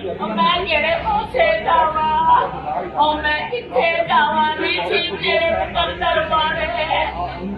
मैं किहड़े पासे जावां और मैं कित्थे जावां नी जी मेरे अंदर मारे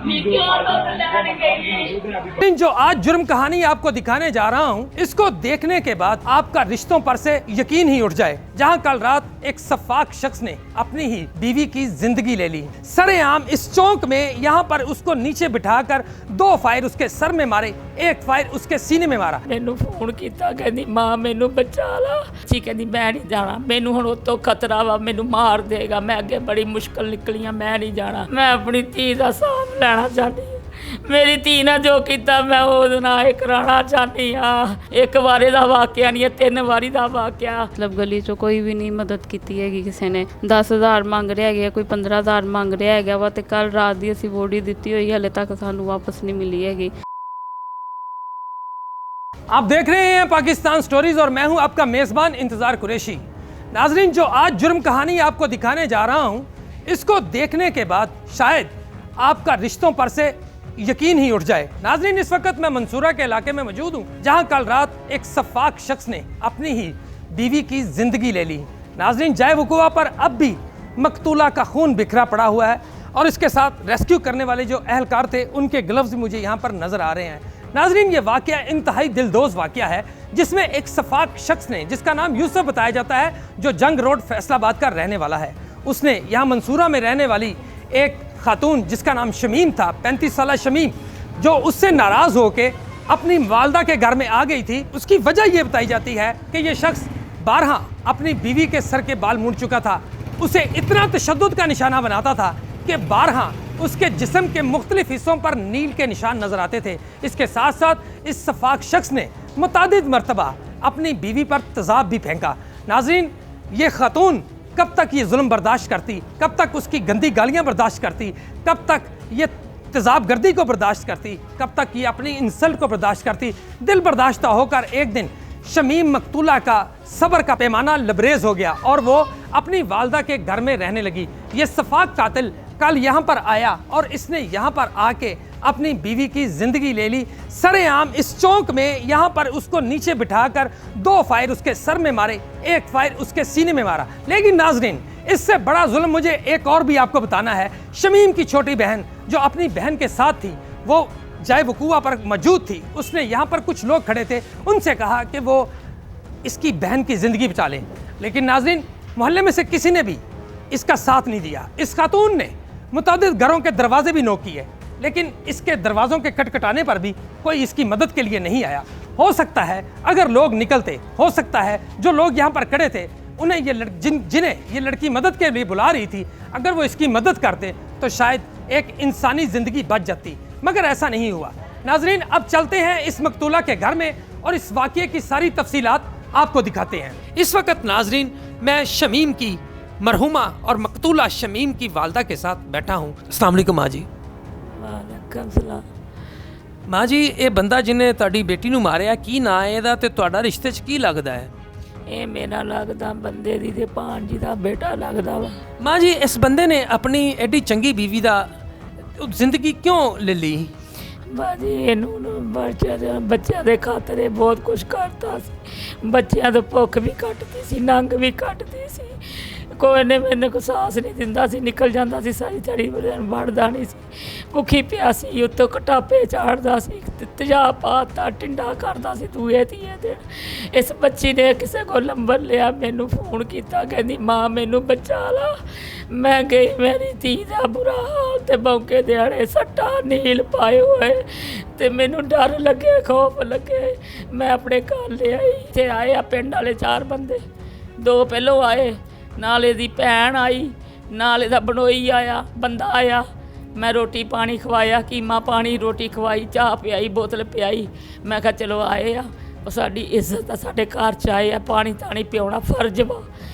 नी क्यों लोग लैन गई। जो आज जुर्म कहानी आपको दिखाने जा रहा हूं, इसको देखने के बाद आपका रिश्तों पर से यकीन ही उठ जाए। जहां कल रात एक सफाक शख्स ने अपनी ही बीवी की जिंदगी ले ली। सरेआम इस चौक में यहाँ पर उसको नीचे बिठाकर 2 फायर उसके सर में मारे, 1 फायर उसके सीने में मारा। मैनू फोन किया कहती मां मैनू बचा ला जी, कहती मैं नहीं जाना, मैनू हुण उत्तों खतरा वा, मैनू मार देगा, मैं अगे बड़ी मुश्किल निकली, मैं नहीं जाना, मैं अपनी धी का साथ लेना चाहती। मेरी धी ने जो किया मैं ਉਹਦੇ ਨਾਲ कराना चाहती हाँ। एक बारे का वाकया नहीं है, 3 बारी का वाकया। मतलब गली चो कोई भी नहीं मदद की हैगी, किसी ने 10,000 मंग रहा है, कोई 15,000 मंग रहा है वा, तो कल रात की असीं बॉडी दी हुई, हाले तक सानू वापस नहीं मिली हैगी। आप देख रहे हैं पाकिस्तान स्टोरीज और मैं हूं आपका मेज़बान इंतज़ार कुरैशी। नाजरीन, जो आज जुर्म कहानी आपको दिखाने जा रहा हूं, इसको देखने के बाद शायद आपका रिश्तों पर से यकीन ही उठ जाए। नाजरीन, इस वक्त मैं मंसूरा के इलाके में मौजूद हूं, जहां कल रात एक सफाक शख्स ने अपनी ही बीवी की जिंदगी ले ली। नाजरीन, जाए वक़ुआ पर अब भी मकतूला का खून बिखरा पड़ा हुआ है और इसके साथ रेस्क्यू करने वाले जो अहलकार थे उनके ग्लव्स मुझे यहाँ पर नजर आ रहे हैं। नाजरीन, ये वाकया इंतहाई दिलदोज वाकया है, जिसमें एक सफाक शख्स ने, जिसका नाम यूसुफ बताया जाता है, जो जंग रोड फैसलाबाद का रहने वाला है, उसने यहाँ मंसूरा में रहने वाली एक खातून जिसका नाम शमीम था, 35 साला शमीम, जो उससे नाराज़ होकर अपनी वालदा के घर में आ गई थी। उसकी वजह यह बताई जाती है कि यह शख्स 12 अपनी बीवी के सर के बाल मुड़ चुका था। उसे इतना तशद्दुद का निशाना बनाता था कि 12 उसके जिस्म के मुख्तलिफ हिस्सों पर नील के निशान नजर आते थे। इसके साथ साथ इस सफाक शख्स ने मुतादिद मरतबा अपनी बीवी पर तेज़ाब भी फेंका। नाज़रीन, ये खातून कब तक ये जुल्म बर्दाश्त करती, कब तक उसकी गंदी गालियाँ बर्दाश्त करती, कब तक ये तेज़ाब गर्दी को बर्दाश्त करती, कब तक ये अपनी इंसल्ट को बर्दाश्त करती। दिल बर्दाश्त होकर एक दिन शमीम मकतूला का सब्र का पैमाना लबरेज हो गया और वो अपनी वालदा के घर में रहने लगी। ये सफाक कातिल कल यहाँ पर आया और इसने यहाँ पर आके अपनी बीवी की ज़िंदगी ले ली। सरेआम इस चौक में यहाँ पर उसको नीचे बिठाकर 2 फायर उसके सर में मारे, 1 फायर उसके सीने में मारा। लेकिन नाजरीन, इससे बड़ा जुल्म मुझे एक और भी आपको बताना है। शमीम की छोटी बहन जो अपनी बहन के साथ थी, वो जाए वक़ुआ पर मौजूद थी। उसने यहाँ पर कुछ लोग खड़े थे, उनसे कहा कि वो इसकी बहन की ज़िंदगी बचा लें। लेकिन नाजरीन, मोहल्ले में से किसी ने भी इसका साथ नहीं दिया। इस खातून ने मुतअद्दिद घरों के दरवाजे भी नोक किए, लेकिन इसके दरवाज़ों के खटखटाने पर भी कोई इसकी मदद के लिए नहीं आया। हो सकता है अगर लोग निकलते, हो सकता है जो लोग यहाँ पर खड़े थे उन्हें जिन्हें ये लड़की मदद के लिए बुला रही थी, अगर वो इसकी मदद करते तो शायद एक इंसानी ज़िंदगी बच जाती, मगर ऐसा नहीं हुआ। नाजरीन, अब चलते हैं इस मकतूला के घर में और इस वाक़ये की सारी तफसीलात आपको दिखाते हैं। इस वक्त नाजरीन, मैं शमीम की, मरहुमा और मकतूला शमीम की वालदा के साथ बैठा हूँ। अस्सलाम वालेकुम माँ जी। वालेकुम सलाम। माँ जी, ये बंदा जिन्हें ਤੁਹਾਡੀ बेटी ਨੂੰ ਮਾਰਿਆ, ਕੀ ਨਾਂ ਹੈ ਇਹਦਾ ਤੇ ਤੁਹਾਡਾ ਰਿਸ਼ਤੇ 'ਚ ਕੀ ਲੱਗਦਾ ਹੈ? ਇਹ ਮੇਰਾ ਲੱਗਦਾ ਬੰਦੇ ਦੀ ਤੇ ਭਾਂਜੀ ਦਾ ਬੇਟਾ ਲੱਗਦਾ ਵਾ। ਮਾਂ ਜੀ, ਇਸ ਬੰਦੇ ਨੇ ਆਪਣੀ ਐਡੀ ਚੰਗੀ ਬੀਵੀ ਦਾ ਜ਼ਿੰਦਗੀ ਕਿਉਂ ਲੈ ਲਈ? ਬਾਜੀ ਇਹਨੂੰ ਬੱਚਿਆਂ ਦੇ ਖਾਤਰ ਬਹੁਤ ਕੁਝ ਕਰਤਾ ਸੀ। ਬੱਚਿਆਂ ਤੋਂ ਭੁੱਖ ਵੀ ਕੱਟਦੀ ਸੀ, ਨੰਗ ਵੀ ਕੱਟਦੀ ਸੀ। ਕੋਈ ਨੇ ਮੈਨੂੰ ਕੋਈ ਸਾਹਸ ਨਹੀਂ ਦਿੰਦਾ ਸੀ, ਨਿਕਲ ਜਾਂਦਾ ਸੀ ਸਾਰੀ ਦਿਹਾੜੀ, ਵੜਦਾ ਨਹੀਂ ਸੀ। ਭੁੱਖੀ ਪਿਆਸੀ ਉੱਤੋਂ ਕਟਾਪੇ ਚਾੜਦਾ ਸੀ, ਤੇਜ਼ਾਬ ਪਾਤਾ, ਟਿੰਡਾ ਕਰਦਾ ਸੀ ਦੂਏ ਤੀਏ ਦਿਨ। ਇਸ ਬੱਚੀ ਨੇ ਕਿਸੇ ਕੋਲ ਨੰਬਰ ਲਿਆ, ਮੈਨੂੰ ਫੋਨ ਕੀਤਾ, ਕਹਿੰਦੀ ਮਾਂ ਮੈਨੂੰ ਬਚਾ ਲਾ। ਮੈਂ ਗਈ, ਮੇਰੀ ਧੀ ਦਾ ਬੁਰਾ ਹਾਲ ਤੇ ਮੌਕੇ ਦਿਹਾੜੇ ਸੱਟਾਂ ਨੀਲ ਪਾਏ ਹੋਏ ਤੇ ਮੈਨੂੰ ਡਰ ਲੱਗੇ, ਖੌਫ ਲੱਗੇ। ਮੈਂ ਆਪਣੇ ਘਰ ਲਿਆਈ। ਇੱਥੇ ਆਏ ਆ ਪਿੰਡ ਵਾਲੇ 4 ਬੰਦੇ, 2 ਪਹਿਲੋਂ ਆਏ, ਨਾਲ ਇਹਦੀ ਭੈਣ ਆਈ, ਨਾਲ ਇਹਦਾ ਬਨੋਈ ਆਇਆ, ਬੰਦਾ ਆਇਆ। ਮੈਂ ਰੋਟੀ ਪਾਣੀ ਖਵਾਇਆ, ਕੀਮਾ ਪਾਣੀ ਰੋਟੀ ਖਵਾਈ, ਚਾਹ ਪਿਆਈ, ਬੋਤਲ ਪਿਆਈ। ਮੈਂ ਕਿਹਾ ਚਲੋ ਆਏ ਆ, ਉਹ ਸਾਡੀ ਇੱਜ਼ਤ ਆ, ਸਾਡੇ ਘਰ 'ਚ ਆਏ ਆ, ਪਾਣੀ ਤਾਣੀ ਪਿਆਉਣਾ ਫਰਜ਼ ਵਾ।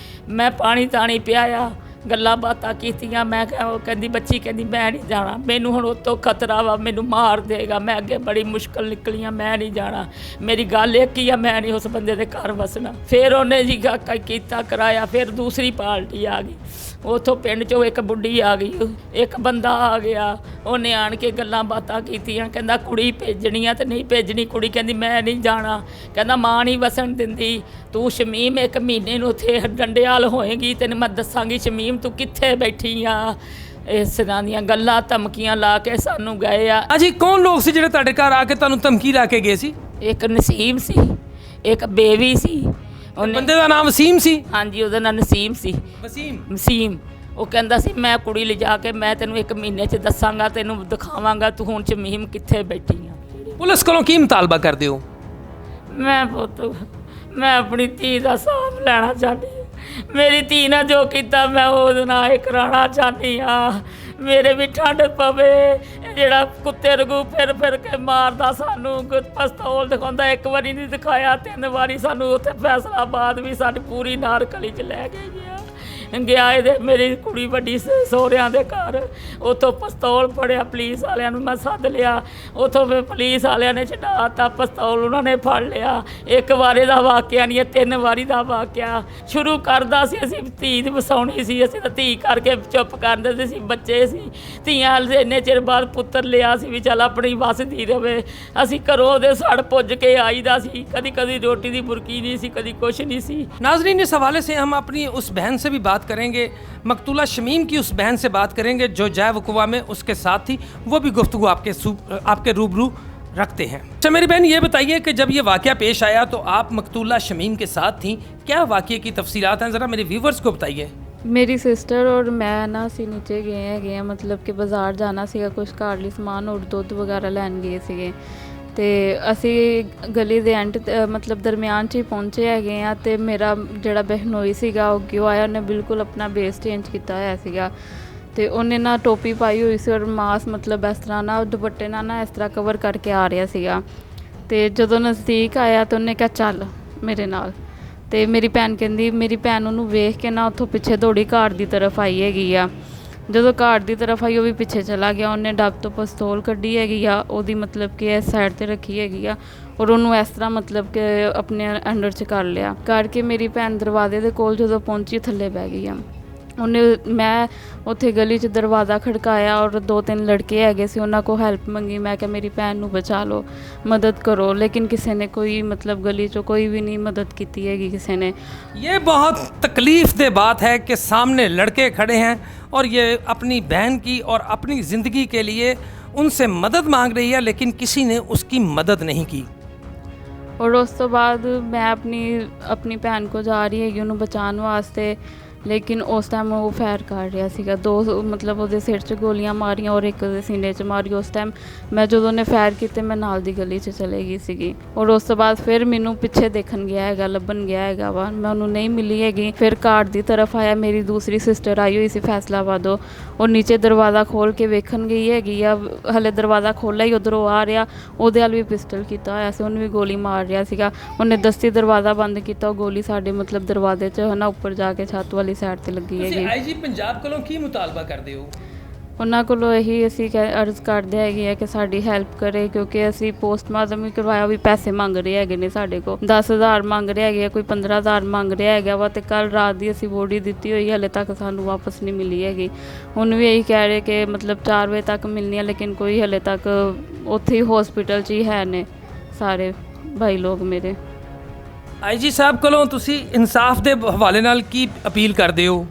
ਮੈਂ ਪਾਣੀ ਤਾਣੀ ਪਿਆਇਆ, ਗੱਲਾਂ ਬਾਤਾਂ ਕੀਤੀਆਂ। ਮੈਂ ਕਿਹਾ, ਉਹ ਕਹਿੰਦੀ ਬੱਚੀ ਕਹਿੰਦੀ ਮੈਂ ਨਹੀਂ ਜਾਣਾ, ਮੈਨੂੰ ਹੁਣ ਉੱਤੋਂ ਖਤਰਾ ਵਾ, ਮੈਨੂੰ ਮਾਰ ਦੇਗਾ, ਮੈਂ ਅੱਗੇ ਬੜੀ ਮੁਸ਼ਕਲ ਨਿਕਲੀ ਆ, ਮੈਂ ਨਹੀਂ ਜਾਣਾ, ਮੇਰੀ ਗੱਲ ਇੱਕ ਹੀ ਆ, ਮੈਂ ਨਹੀਂ ਉਸ ਬੰਦੇ ਦੇ ਘਰ ਵਸਣਾ। ਫਿਰ ਉਹਨੇ ਜੀ ਕੀਤਾ ਕਰਾਇਆ। ਫਿਰ ਦੂਸਰੀ ਪਾਰਟੀ ਆ ਗਈ, ਉਥੋਂ ਪਿੰਡ 'ਚੋਂ ਇੱਕ ਬੁੱਢੀ ਆ ਗਈ, ਇੱਕ ਬੰਦਾ ਆ ਗਿਆ, ਉਹਨੇ ਆਣ ਕੇ ਗੱਲਾਂ ਬਾਤਾਂ ਕੀਤੀਆਂ, ਕਹਿੰਦਾ ਕੁੜੀ ਭੇਜਣੀ ਆ ਤੇ ਨਹੀਂ ਭੇਜਣੀ। ਕੁੜੀ ਕਹਿੰਦੀ ਮੈਂ ਨਹੀਂ ਜਾਣਾ, ਕਹਿੰਦਾ ਮਾਂ ਨਹੀਂ ਵਸਣ ਦਿੰਦੀ, ਤੂੰ ਸ਼ਮੀਮ 1 ਮਹੀਨੇ ਨੂੰ ਉੱਥੇ ਡੰਡਿਆਲ ਹੋਏਗੀ, ਤੈਨੂੰ ਮੈਂ ਦੱਸਾਂਗੀ ਸ਼ਮੀਮ ਤੂੰ ਕਿੱਥੇ ਬੈਠੀ ਆ। ਇਸ ਤਰ੍ਹਾਂ ਦੀਆਂ ਗੱਲਾਂ ਧਮਕੀਆਂ ਲਾ ਕੇ ਸਾਨੂੰ ਗਏ ਆ। ਅਜੀ ਕੌਣ ਲੋਕ ਸੀ ਜਿਹੜੇ ਤੁਹਾਡੇ ਘਰ ਆ ਕੇ ਤੁਹਾਨੂੰ ਧਮਕੀ ਲਾ ਕੇ ਗਏ ਸੀ? ਇੱਕ ਨਸੀਮ ਸੀ, ਇੱਕ ਬੇਬੀ ਸੀ। ਉਹਨੇ ਬੰਦੇ ਦਾ ਨਾਮ ਵਸੀਮ ਸੀ? ਹਾਂਜੀ, ਉਹਦਾ ਨਾਂ ਨਸੀਮ ਸੀ। ਵਸੀਮ। ਉਹ ਕਹਿੰਦਾ ਸੀ ਮੈਂ ਕੁੜੀ ਲਿਜਾ ਕੇ ਮੈਂ ਤੈਨੂੰ 1 ਮਹੀਨੇ 'ਚ ਦੱਸਾਂਗਾ, ਤੈਨੂੰ ਦਿਖਾਵਾਂਗਾ ਤੂੰ ਹੁਣ ਸ਼ਮੀਮ ਕਿੱਥੇ ਬੈਠੀ ਆ। ਪੁਲਿਸ ਕੋਲੋਂ ਕੀ ਮੁਤਾਲਬਾ ਕਰਦੇ ਹੋ? ਮੈਂ ਪੁੱਤ ਮੈਂ ਆਪਣੀ ਧੀ ਦਾ ਸਾਂਭ ਲੈਣਾ ਚਾਹੁੰਦੀ ਹਾਂ। ਮੇਰੀ ਧੀ ਨਾਲ ਜੋ ਕੀਤਾ ਮੈਂ ਉਹਦੇ ਨਾਲ ਇਹ ਕਰਾਉਣਾ ਚਾਹੁੰਦੀ ਹਾਂ। ਮੇਰੇ ਵੀ ਠੰਡ ਪਵੇ। ਇਹ ਜਿਹੜਾ ਕੁੱਤੇ ਰਗੂ ਫਿਰ ਫਿਰ ਕੇ ਮਾਰਦਾ ਸਾਨੂੰ, ਪਿਸਤੌਲ ਦਿਖਾਉਂਦਾ, 1 ਵਾਰੀ ਨਹੀਂ ਦਿਖਾਇਆ 3 ਵਾਰੀ ਸਾਨੂੰ ਉੱਥੇ ਫੈਸਲਾਬਾਦ ਵੀ ਸਾਡੀ ਪੂਰੀ ਨਾਰਕਲੀ 'ਚ ਲੈ ਕੇ ਗਿਆ। ਇਹਦੇ ਮੇਰੀ ਕੁੜੀ ਵੱਡੀ ਸਹੁਰਿਆਂ ਦੇ ਘਰ, ਉੱਥੋਂ ਪਿਸਤੌਲ ਫੜਿਆ, ਪੁਲਿਸ ਵਾਲਿਆਂ ਨੂੰ ਮੈਂ ਸੱਦ ਲਿਆ, ਉੱਥੋਂ ਫਿਰ ਪੁਲਿਸ ਵਾਲਿਆਂ ਨੇ ਛਡਾਤਾ ਪਿਸਤੌਲ, ਉਹਨਾਂ ਨੇ ਫੜ ਲਿਆ। 1 ਵਾਰੀ ਦਾ ਵਾਕਿਆ ਨਹੀਂ, 3 ਵਾਰੀ ਦਾ ਵਾਕਿਆ। ਸ਼ੁਰੂ ਕਰਦਾ ਸੀ ਅਸੀਂ ਧੀ ਦੀ ਵਸਾਉਣੀ ਸੀ, ਅਸੀਂ ਤਾਂ ਧੀ ਕਰਕੇ ਚੁੱਪ ਕਰ ਦਿੰਦੇ ਸੀ, ਬੱਚੇ ਸੀ ਧੀਆਂ। ਇੰਨੇ ਚਿਰ ਬਾਅਦ ਪੁੱਤਰ ਲਿਆ ਸੀ ਵੀ ਚੱਲ ਆਪਣੀ ਵਸਦੀ ਰਵੇ। ਅਸੀਂ ਘਰੋਂ ਉਹਦੇ ਸੜ ਪੁੱਜ ਕੇ ਆਈਦਾ ਸੀ, ਕਦੀ ਕਦੀ ਰੋਟੀ ਦੀ ਬੁਰਕੀ ਨਹੀਂ ਸੀ, ਕਦੀ ਕੁਛ नहीं सी। नाजरीन, इस हवाले से हम अपनी उस बहन से भी बात करेंगे, मकतूला शमीम की उस बहन से बात करेंगे जो जय वकुआ में उसके साथ थी, वो भी गुफ्तगू आपके रूबरू रखते हैं। अच्छा मेरी बहन, ये बताइए कि जब ये वाक़या पेश आया तो आप मकतूला शमीम के साथ थी, क्या वाक़ये की तफसीलात हैं, ज़रा मेरे व्यूवर्स को बताइए। ਮੇਰੀ ਸਿਸਟਰ ਔਰ ਮੈਂ ਨਾ ਅਸੀਂ ਨੀਚੇ ਗਏ ਹੈਗੇ ਆ, ਮਤਲਬ ਕਿ ਬਾਜ਼ਾਰ ਜਾਣਾ ਸੀਗਾ, ਕੁਝ ਘਰ ਲਈ ਸਮਾਨ ਔਰ ਦੁੱਧ ਵਗੈਰਾ ਲੈਣ ਗਏ ਸੀਗੇ। ਤੇ ਅਸੀਂ ਗਲੀ ਦੇ ਐਂਡ ਮਤਲਬ ਦਰਮਿਆਨ 'ਚ ਹੀ ਪਹੁੰਚੇ ਹੈਗੇ ਆ। ਤੇ ਮੇਰਾ ਜਿਹੜਾ ਬਹਿਨੋਈ ਸੀਗਾ ਉਹ ਕਿਉਂ ਆਇਆ, ਉਹਨੇ ਬਿਲਕੁਲ ਆਪਣਾ ਬੇਸ ਚੇਂਜ ਕੀਤਾ ਹੋਇਆ ਸੀਗਾ। ਤੇ ਉਹਨੇ ਨਾ ਟੋਪੀ ਪਾਈ ਹੋਈ ਸੀ ਔਰ ਮਾਸ ਮਤਲਬ ਇਸ ਤਰ੍ਹਾਂ ਨਾ ਦੁਪੱਟੇ ਨਾਲ ਨਾ ਇਸ ਤਰ੍ਹਾਂ ਕਵਰ ਕਰਕੇ ਆ ਰਿਹਾ ਸੀਗਾ। ਤੇ ਜਦੋਂ ਨਜ਼ਦੀਕ ਆਇਆ ਤਾਂ ਉਹਨੇ ਕਿਹਾ ਚੱਲ ਮੇਰੇ ਨਾਲ। ਤੇ ਮੇਰੀ ਭੈਣ ਕਹਿੰਦੀ, ਮੇਰੀ ਭੈਣ ਉਹਨੂੰ ਵੇਖ ਕੇ ਨਾ ਉੱਥੋਂ ਪਿੱਛੇ ਦੌੜੀ ਘਰ ਦੀ ਤਰਫ ਆਈ ਹੈਗੀ ਆ। ਜਦੋਂ ਘਰ ਦੀ ਤਰਫ ਆਈ ਉਹ ਵੀ ਪਿੱਛੇ ਚਲਾ ਗਿਆ। ਉਹਨੇ ਡੱਬ ਤੋਂ ਪਿਸਤੌਲ ਕੱਢੀ ਹੈਗੀ ਆ, ਉਹਦੀ ਮਤਲਬ ਕਿ ਇਸ ਸਾਈਡ 'ਤੇ ਰੱਖੀ ਹੈਗੀ ਆ ਔਰ ਉਹਨੂੰ ਇਸ ਤਰ੍ਹਾਂ ਮਤਲਬ ਕਿ ਆਪਣੇ ਅੰਡਰ 'ਚ ਕਰ ਲਿਆ। ਕਰਕੇ ਮੇਰੀ ਭੈਣ ਦਰਵਾਜ਼ੇ ਦੇ ਕੋਲ ਜਦੋਂ ਪਹੁੰਚੀ ਥੱਲੇ ਬਹਿ ਗਈ ਆ। ਮੈਂ ਉੱਥੇ ਗਲੀ 'ਚ ਦਰਵਾਜ਼ਾ ਖੜਕਾਇਆ ਔਰ 2-3 ਲੜਕੇ ਹੈਗੇ ਸੀ, ਉਹਨਾਂ ਕੋਲ ਹੈਲਪ ਮੰਗੀ। ਮੈਂ ਕਿਹਾ ਮੇਰੀ ਭੈਣ ਨੂੰ ਬਚਾ ਲਓ, ਮਦਦ ਕਰੋ, ਲੇਕਿਨ ਕਿਸੇ ਨੇ ਕੋਈ ਮਤਲਬ ਗਲੀ 'ਚੋਂ ਕੋਈ ਵੀ ਨਹੀਂ ਮਦਦ ਕੀਤੀ ਹੈਗੀ ਕਿਸੇ ਨੇ। ये बहुत तकलीफ़ दह बात है कि सामने लड़के खड़े हैं और ये अपनी बहन की और अपनी ज़िंदगी के लिए उनसे मदद मांग रही है, लेकिन किसी ने उसकी मदद नहीं की। ਔਰ ਉਸ ਤੋਂ ਬਾਅਦ ਮੈਂ ਆਪਣੀ ਭੈਣ ਕੋਲ ਜਾ ਰਹੀ ਹੈਗੀ ਉਹਨੂੰ ਬਚਾਉਣ ਵਾਸਤੇ, ਲੇਕਿਨ ਉਸ ਟਾਈਮ ਉਹ ਫਾਇਰ ਕਰ ਰਿਹਾ ਸੀਗਾ। 2 ਮਤਲਬ ਉਹਦੇ ਸਿਰ 'ਚ ਗੋਲੀਆਂ ਮਾਰੀਆਂ ਔਰ ਇੱਕ ਉਹਦੇ ਸੀਨੇ 'ਚ ਮਾਰੀ। ਉਸ ਟਾਈਮ ਮੈਂ ਜਦੋਂ ਉਹਨੇ ਫਾਇਰ ਕੀਤੇ ਮੈਂ ਨਾਲ ਦੀ ਗਲੀ 'ਚ ਚਲੇ ਗਈ ਸੀਗੀ। ਔਰ ਉਸ ਤੋਂ ਬਾਅਦ ਫਿਰ ਮੈਨੂੰ ਪਿੱਛੇ ਦੇਖਣ ਗਿਆ ਹੈਗਾ, ਲੱਭਣ ਗਿਆ ਹੈਗਾ ਵਾ, ਮੈਂ ਉਹਨੂੰ ਨਹੀਂ ਮਿਲੀ ਹੈਗੀ। ਫਿਰ ਘਰ ਦੀ ਤਰਫ ਆਇਆ, ਮੇਰੀ ਦੂਸਰੀ ਸਿਸਟਰ ਆਈ ਹੋਈ ਸੀ ਫੈਸਲਾਬਾਦੋਂ, ਉਹ ਨੀਚੇ ਦਰਵਾਜ਼ਾ ਖੋਲ੍ਹ ਕੇ ਵੇਖਣ ਗਈ ਹੈਗੀ ਆ। ਹਲੇ ਦਰਵਾਜ਼ਾ ਖੋਲ੍ਹਿਆ ਹੀ ਉੱਧਰੋਂ ਆ ਰਿਹਾ, ਉਹਦੇ ਵੱਲ ਵੀ ਪਿਸਟਲ ਕੀਤਾ ਹੋਇਆ ਸੀ, ਉਹਨੂੰ ਵੀ ਗੋਲੀ ਮਾਰ ਰਿਹਾ ਸੀਗਾ। ਉਹਨੇ ਦਸਤੀ ਦਰਵਾਜ਼ਾ ਬੰਦ ਕੀਤਾ, ਉਹ ਗੋਲੀ ਸਾਡੇ ਮਤਲਬ ਦਰਵਾਜ਼ੇ 'ਚ ਨਾ ਉੱਪਰ ਜਾ ਕੇ ਛੱਤ ਵਾਲੀ ਸਾਈਡ 'ਤੇ ਲੱਗੀ ਹੈਗੀ। ਆਈਜੀ ਪੰਜਾਬ ਕੋਲੋਂ ਕੀ ਮੁਤਾਲਬਾ ਕਰਦੇ ਹੋ? ਉਹਨਾਂ ਕੋਲੋਂ ਇਹੀ ਅਸੀਂ ਅਰਜ਼ ਕਰਦੇ ਹੈਗੇ ਆ ਕਿ ਸਾਡੀ ਹੈਲਪ ਕਰੇ, ਕਿਉਂਕਿ ਅਸੀਂ ਪੋਸਟਮਾਰਟਮ ਵੀ ਕਰਵਾਇਆ, ਵੀ ਪੈਸੇ ਮੰਗ ਰਹੇ ਹੈਗੇ ਨੇ ਸਾਡੇ ਕੋਲ। 10,000 ਮੰਗ ਰਹੇ ਹੈਗੇ ਆ, ਕੋਈ 15,000 ਮੰਗ ਰਿਹਾ ਹੈਗਾ ਵਾ। ਤੇ ਕੱਲ੍ਹ ਰਾਤ ਦੀ ਅਸੀਂ ਬੋਡੀ ਦਿੱਤੀ ਹੋਈ, ਹਲੇ ਤੱਕ ਸਾਨੂੰ ਵਾਪਸ ਨਹੀਂ ਮਿਲੀ ਹੈਗੀ। ਹੁਣ ਵੀ ਇਹੀ ਕਹਿ ਰਹੇ ਕਿ ਮਤਲਬ 4 ਵਜੇ ਤੱਕ ਮਿਲਣੀ ਹੈ, ਲੇਕਿਨ ਕੋਈ ਹਲੇ ਤੱਕ ਉੱਥੇ ਹੀ ਹੌਸਪੀਟਲ 'ਚ ਹੀ ਹੈ ਨੇ ਸਾਰੇ ਭਾਈ ਲੋਕ ਮੇਰੇ। ਆਈਜੀ ਸਾਹਿਬ ਕੋਲੋਂ ਤੁਸੀਂ ਇਨਸਾਫ ਦੇ ਹਵਾਲੇ ਨਾਲ ਕੀ ਅਪੀਲ ਕਰਦੇ ਹੋ?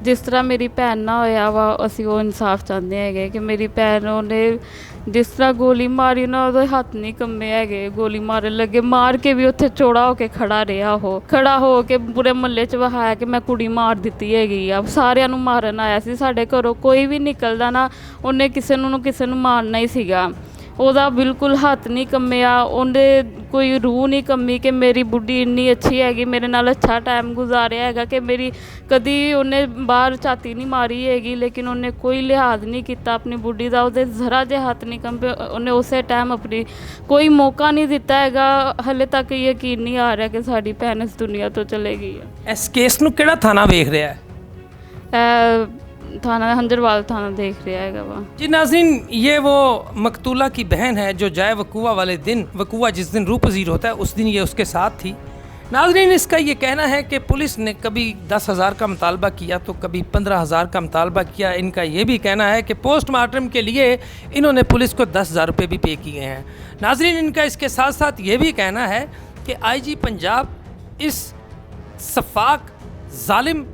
ਜਿਸ ਤਰ੍ਹਾਂ ਮੇਰੀ ਭੈਣ ਨਾ ਹੋਇਆ ਵਾ, ਅਸੀਂ ਉਹ ਇਨਸਾਫ ਚਾਹੁੰਦੇ ਹੈਗੇ ਕਿ ਮੇਰੀ ਭੈਣ, ਉਹਨੇ ਜਿਸ ਤਰ੍ਹਾਂ ਗੋਲੀ ਮਾਰੀ ਨਾ, ਉਹਦੇ ਹੱਥ ਨਹੀਂ ਕੰਮੇ ਹੈਗੇ, ਗੋਲੀ ਮਾਰਨ ਲੱਗੇ, ਮਾਰ ਕੇ ਵੀ ਉੱਥੇ ਚੌੜਾ ਹੋ ਕੇ ਖੜਾ ਰਿਹਾ। ਉਹ ਖੜਾ ਹੋ ਕੇ ਪੂਰੇ ਮੁਹੱਲੇ 'ਚ ਵਹਾਇਆ ਕਿ ਮੈਂ ਕੁੜੀ ਮਾਰ ਦਿੱਤੀ ਹੈਗੀ ਆ। ਸਾਰਿਆਂ ਨੂੰ ਮਾਰਨ ਆਇਆ ਸੀ, ਸਾਡੇ ਘਰੋਂ ਕੋਈ ਵੀ ਨਿਕਲਦਾ ਨਾ, ਉਹਨੇ ਕਿਸੇ ਨੂੰ ਮਾਰਨਾ ਹੀ ਸੀਗਾ। ਉਹਦਾ ਬਿਲਕੁਲ ਹੱਥ ਨਹੀਂ ਕੰਮਿਆ, ਉਹਦੇ ਕੋਈ ਰੂਹ ਨਹੀਂ ਕੰਮੀ ਕਿ ਮੇਰੀ ਬੁੱਢੀ ਇੰਨੀ ਅੱਛੀ ਹੈਗੀ, ਮੇਰੇ ਨਾਲ ਅੱਛਾ ਟਾਈਮ ਗੁਜ਼ਾਰਿਆ ਹੈਗਾ ਕਿ ਮੇਰੀ ਕਦੀ ਉਹਨੇ ਬਾਹਰ ਝਾਤੀ ਨਹੀਂ ਮਾਰੀ ਹੈਗੀ, ਲੇਕਿਨ ਉਹਨੇ ਕੋਈ ਲਿਹਾਜ਼ ਨਹੀਂ ਕੀਤਾ ਆਪਣੀ ਬੁੱਢੀ ਦਾ। ਉਹਦੇ ਜ਼ਰਾ ਜਿਹਾ ਹੱਥ ਨਹੀਂ ਕੰਬੇ, ਉਹਨੇ ਉਸੇ ਟਾਈਮ ਆਪਣੀ ਕੋਈ ਮੌਕਾ ਨਹੀਂ ਦਿੱਤਾ ਹੈਗਾ। ਹਲੇ ਤੱਕ ਯਕੀਨ ਨਹੀਂ ਆ ਰਿਹਾ ਕਿ ਸਾਡੀ ਭੈਣ ਇਸ ਦੁਨੀਆ ਤੋਂ ਚਲੇ ਗਈ ਹੈ। ਇਸ ਕੇਸ ਨੂੰ ਕਿਹੜਾ ਥਾਣਾ ਵੇਖ ਰਿਹਾ ਹੈ? थाना हंजरवाल थाना देख रहा है वहाँ। जी नाज़रीन, ये वो मकतूला की बहन है जो जाए वकुआ वाले दिन, वकुआ जिस दिन रूह पजीर होता है उस दिन ये उसके साथ थी, नाज़रीन, इसका ये कहना है कि पुलिस ने कभी 10,000 का मुतालबा किया तो कभी 15,000 का मुतालबा किया। इनका ये भी कहना है कि पोस्टमार्टम के लिए इन्होंने पुलिस को 10,000 रुपये भी पे किए हैं। नाज़रीन, इनका इसके साथ साथ ये भी कहना है कि आईजी पंजाब इस सफाक जालिम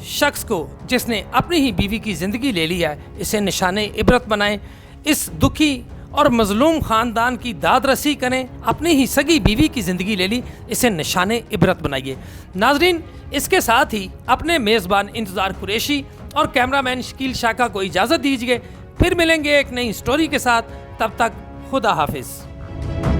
शख्स को, जिसने अपनी ही बीवी की ज़िंदगी ले ली है, इसे निशाने इबरत बनाएं। इस दुखी और मज़लूम ख़ानदान की दाद रसी करें। अपनी ही सगी बीवी की ज़िंदगी ले ली, इसे निशाने इबरत बनाइए। नाज़रीन, इसके साथ ही अपने मेज़बान इंतज़ार कुरैशी और कैमरामैन शकील शाका को इजाज़त दीजिए। फिर मिलेंगे एक नई स्टोरी के साथ, तब तक खुदा हाफिज़।